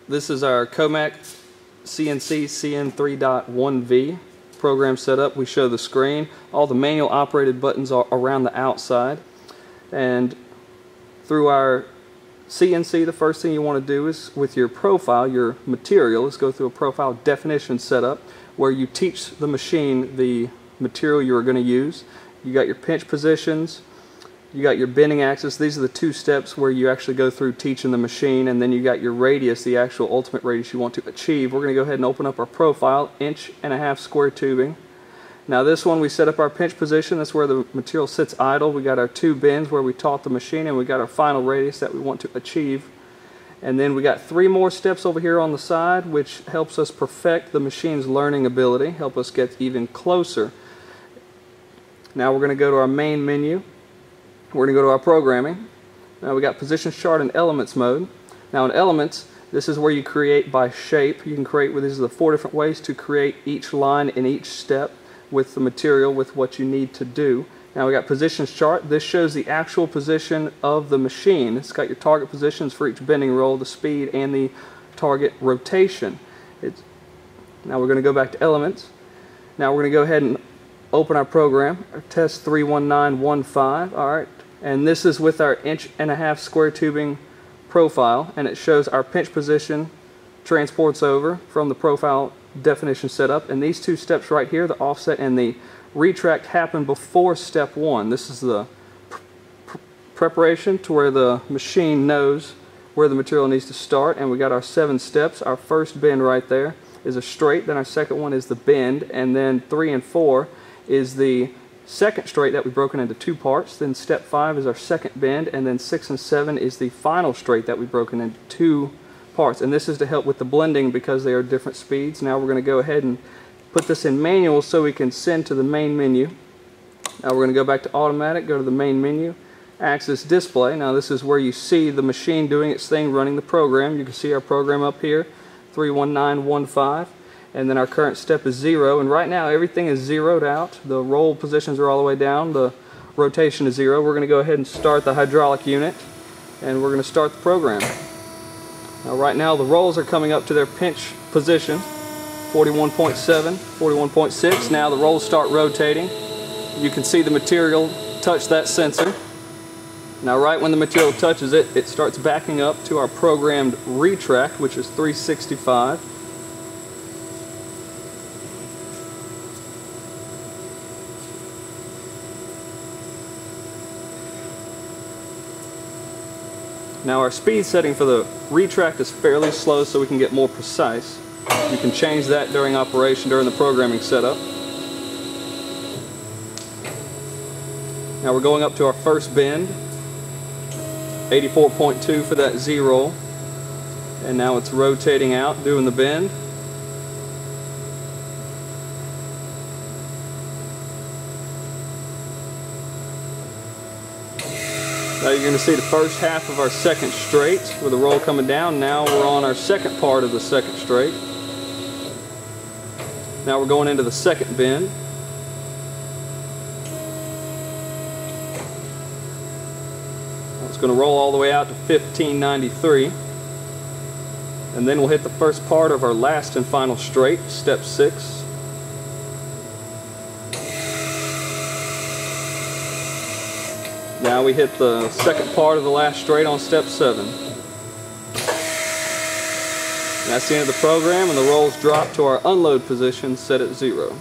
This is our Comac CNC CN3.1V program setup. We show the screen. All the manual operated buttons are around the outside. And through our CNC, the first thing you want to do is, with your profile, your material, is go through a profile definition setup where you teach the machine the material you're going to use. You got your pinch positions, you got your bending axis. These are the two steps where you actually go through teaching the machine, and then you got your radius, the actual ultimate radius you want to achieve. We're going to go ahead and open up our profile, 1.5 inch square tubing. Now this one, we set up our pinch position. That's where the material sits idle. We got our two bends where we taught the machine, and we got our final radius that we want to achieve. And then we got 3 more steps over here on the side, which helps us perfect the machine's learning ability, help us get even closer. Now we're going to go to our main menu. We're going to go to our programming. Now we got position chart and elements mode. Now in elements, this is where you create by shape. You can create with these are the 4 different ways to create each line in each step with the material, with what you need to do. Now we got positions chart. This shows the actual position of the machine. It's got your target positions for each bending roll, the speed, and the target rotation. Now we're going to go back to elements. Now we're going to go ahead and open our program, our test 31915. Alright, and this is with our 1.5 inch square tubing profile, and it shows our pinch position transports over from the profile definition setup, and these 2 steps right here, the offset and the retract, happen before step 1. This is the preparation to where the machine knows where the material needs to start, and we got our 7 steps. Our first bend right there is a straight, then our second one is the bend, and then 3 and 4 is the second straight that we've broken into 2 parts. Then step 5 is our second bend, and then 6 and 7 is the final straight that we've broken into 2 parts. And this is to help with the blending because they are different speeds. Now we're going to go ahead and put this in manual so we can send to the main menu. Now we're going to go back to automatic, go to the main menu, axis display. Now this is where you see the machine doing its thing, running the program. You can see our program up here, 31915. And then our current step is 0, and right now everything is zeroed out. The roll positions are all the way down, the rotation is 0. We're going to go ahead and start the hydraulic unit, and we're going to start the program. Now right now the rolls are coming up to their pinch position, 41.7, 41.6. Now the rolls start rotating. You can see the material touch that sensor. Now right when the material touches it, it starts backing up to our programmed retract, which is 365. Now our speed setting for the retract is fairly slow, so we can get more precise. You can change that during operation, during the programming setup. Now we're going up to our first bend, 84.2 for that Z-roll. And now it's rotating out, doing the bend. Now you're going to see the first half of our second straight with the roll coming down. Now we're on our second part of the second straight. Now we're going into the second bend. It's going to roll all the way out to 1593. And then we'll hit the first part of our last and final straight, step 6. Now we hit the second part of the last straight on step 7. And that's the end of the program, and the rolls drop to our unload position set at 0.